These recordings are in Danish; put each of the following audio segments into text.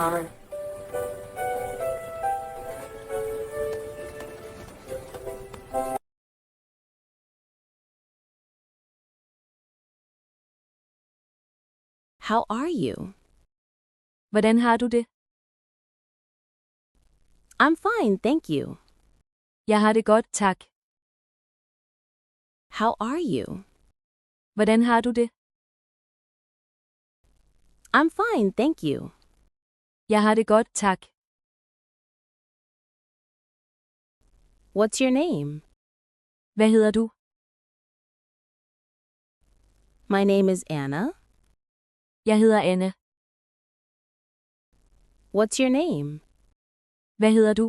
Amen. How are you? Hvordan har du det? I'm fine, thank you. Jeg har det godt, tak. How are you? Hvordan har du det? I'm fine, thank you. Jeg har det godt, tak. What's your name? Hvad hedder du? My name is Anna. Jeg hedder Anne. What's your name? Hvad hedder du?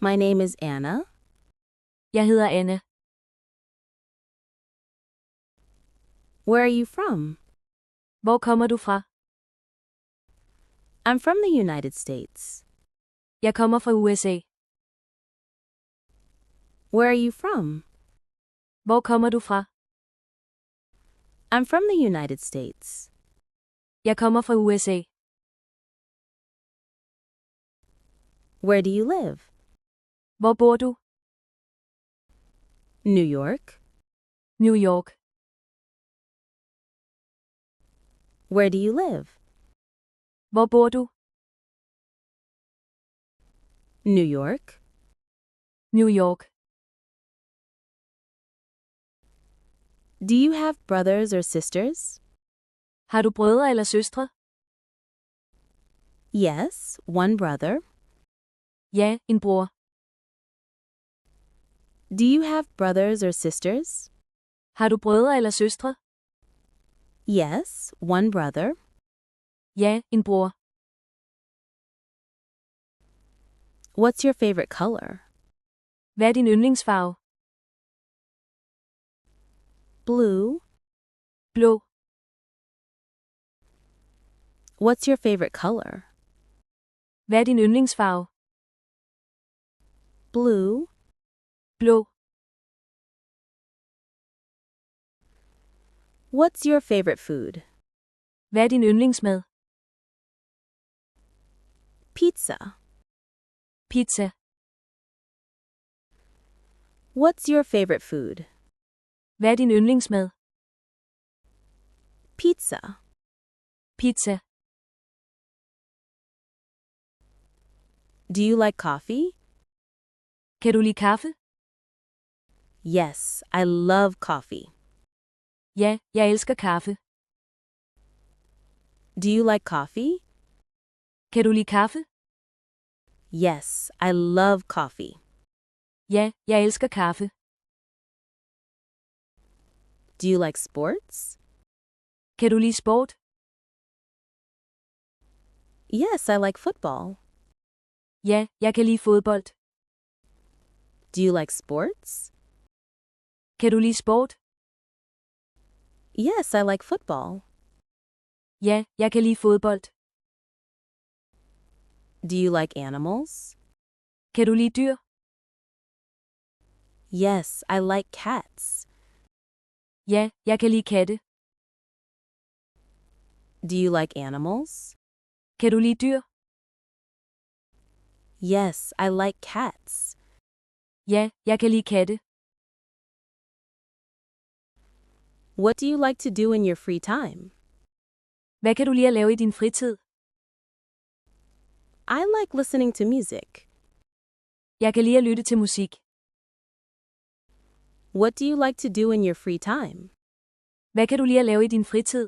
My name is Anna. Jeg hedder Anne. Where are you from? Hvor kommer du fra? I'm from the United States. Jeg kommer fra USA. Where are you from? Hvor kommer du fra? I'm from the United States. Jeg kommer fra USA. Where do you live? Hvor bor du? New York. New York. Where do you live? Hvor bor du? New York. New York. Do you have brothers or sisters? Har du brødre eller søstre? Yes, one brother. Ja, en bror. Do you have brothers or sisters? Har du brødre eller søstre? Yes, one brother. Ja, en bror. What's your favorite color? Hvad er din yndlingsfarve? Blue. Blå. What's your favorite color? Hvad er din yndlingsfarve? Blue. Blå. What's your favorite food? Hvad er din yndlingsmad? Pizza. Pizza. What's your favorite food? Hvad er din yndlingsmad? Pizza. Pizza. Do you like coffee? Kan du lide kaffe? Yes, I love coffee. Ja, jeg elsker kaffe. Do you like coffee? Kan du lide kaffe? Yes, I love coffee. Ja, jeg elsker kaffe. Do you like sports? Kan du lide sport? Yes, I like football. Ja, jeg kan lide fodbold. Do you like sports? Kan du lide sport? Yes, I like football. Ja, jeg kan lide fodbold. Do you like animals? Kan du lide dyr? Yes, I like cats. Ja, jeg kan lide katte. Do you like animals? Kan du lide dyr? Yes, I like cats. Ja, jeg kan lide katte. What do you like to do in your free time? Hvad kan du lide at lave i din fritid? I like listening to music. Jeg kan lide at lytte til musik. What do you like to do in your free time? Hvad kan du lide at lave i din fritid?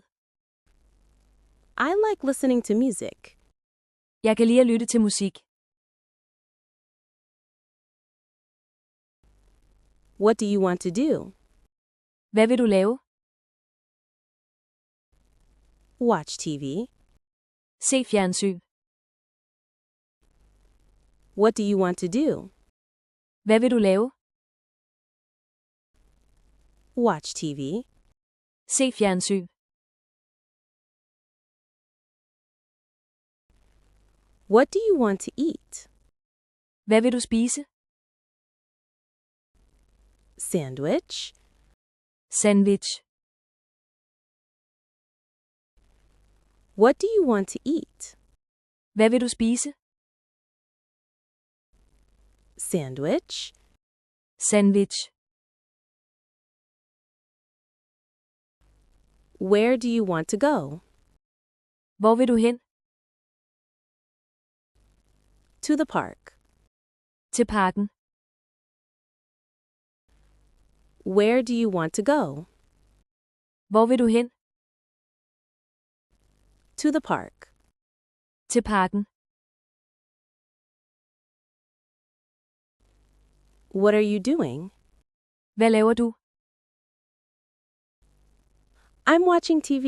I like listening to music. Jeg kan lide at lytte til musik. What do you want to do? Hvad vil du lave? Watch TV. Se fjernsyn. What do you want to do? Hvad vil du lave? Watch TV. Se fjernsyn. What do you want to eat? Hvad vil du spise? Sandwich. Sandwich. What do you want to eat? Hvad vil du spise? Sandwich, Sandwich. where do you want to go? Hvor vil du hen? To the park. Til parken. Where do you want to go? Hvor vil du hen? To the park. Til parken. What are you doing? Hvad laver du? I'm watching TV.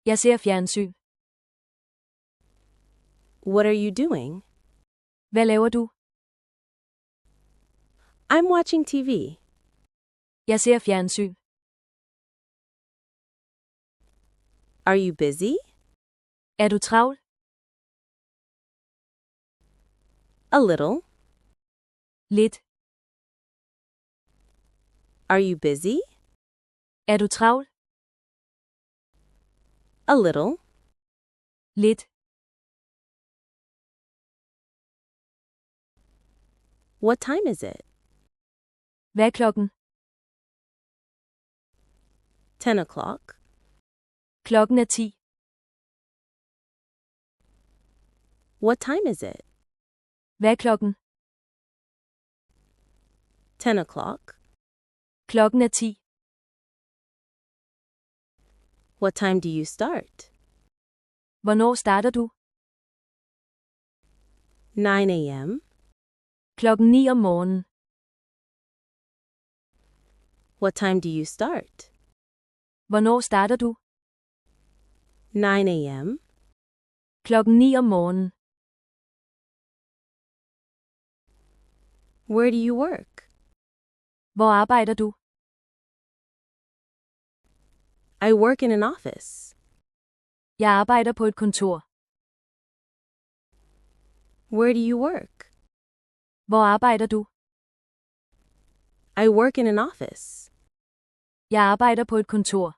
Jeg ser fjernsyn. What are you doing? Hvad laver du? I'm watching TV. Jeg ser fjernsyn. Are you busy? Er du travl? A little. Lidt. Are you busy? Er du travl? A little. Lidt. What time is it? Hvad er klokken? 10 o'clock. Klokken er 10. What time is it? Hvad er klokken? 10 o'clock. Klokken er 10. What time do you start? Hvornår starter du? 9 a.m. Klokken 9 om morgenen. What time do you start? Hvornår starter du? 9 a.m. Klokken 9 om morgenen. Where do you work? Hvor arbejder du? I work in an office. Jeg arbejder på et kontor. Where do you work? Hvor arbejder du? I work in an office. Jeg arbejder på et kontor.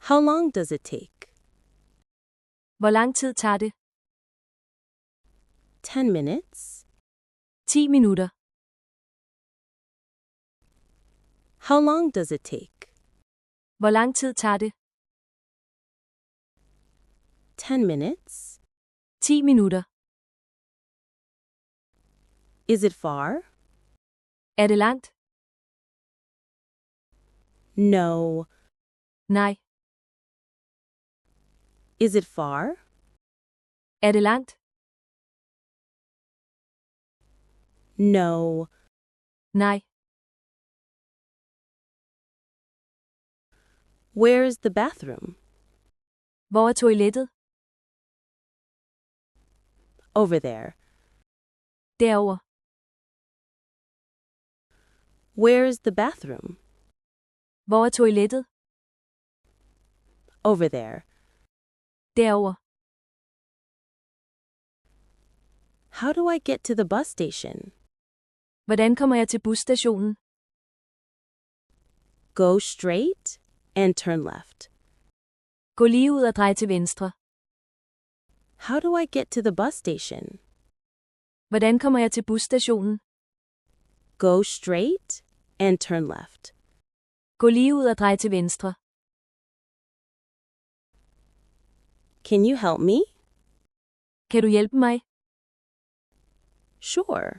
How long does it take? Hvor lang tid tager det? 10 minutes. 10 minutter. How long does it take? Hvor lang tid tager det? 10 minutes. 10 minutter. Is it far? Er det langt? No. Nej. Is it far? Er det langt? No. Nej. Where is the bathroom? Hvor er toilettet? Over there. Derover. Where is the bathroom? Hvor er toilettet? Over there. Derover. How do I get to the bus station? Hvordan kommer jeg til busstationen? Go straight and turn left. Gå lige ud og drej til venstre. How do I get to the bus station? Hvordan kommer jeg til busstationen? Go straight and turn left. Gå lige ud og drej til venstre. Can you help me? Kan du hjælpe mig? Sure.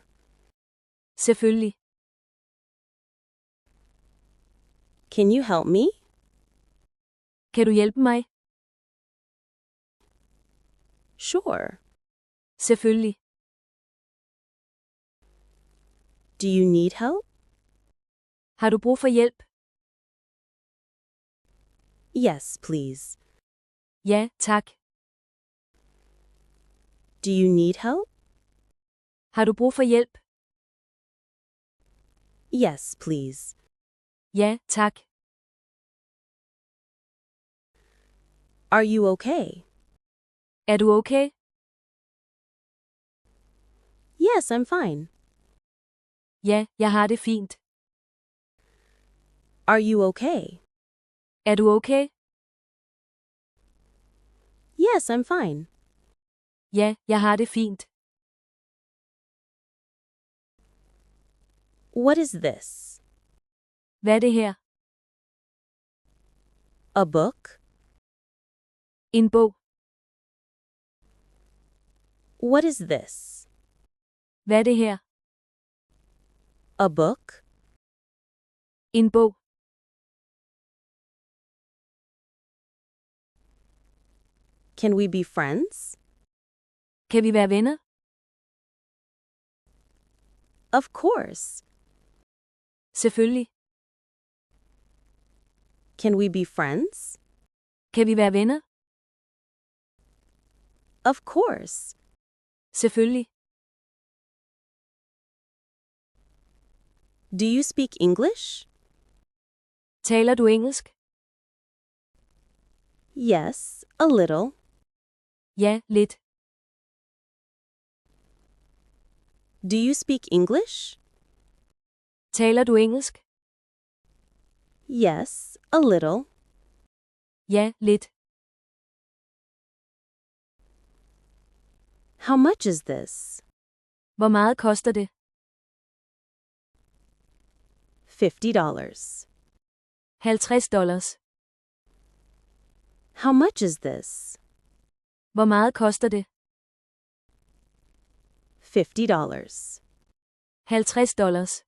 Selvfølgelig. Can you help me? Kan du hjælpe mig? Sure. Selvfølgelig. Do you need help? Har du brug for hjælp? Yes, please. Ja, tak. Do you need help? Har du brug for hjælp? Yes, please. Ja, tak. Are you okay? Er du okay? Yes, I'm fine. Ja, jeg har det fint. Are you okay? Er du okay? Yes, I'm fine. Ja, jeg har det fint. What is this? Hvad er det her? A book? En bog. What is this? Hvad er det her? A book? En bog. Can we be friends? Kan vi være venner? Of course. Selvfølgelig. Can we be friends? Kan vi være venner? Of course. Selvfølgelig. Do you speak English? Taler du engelsk? Yes, a little. Ja, lidt. Do you speak English? Taler du engelsk? Yes, a little. Ja, lidt. How much is this? Hvor meget koster det? $50. $50. How much is this? Hvor meget koster det? $50. $50.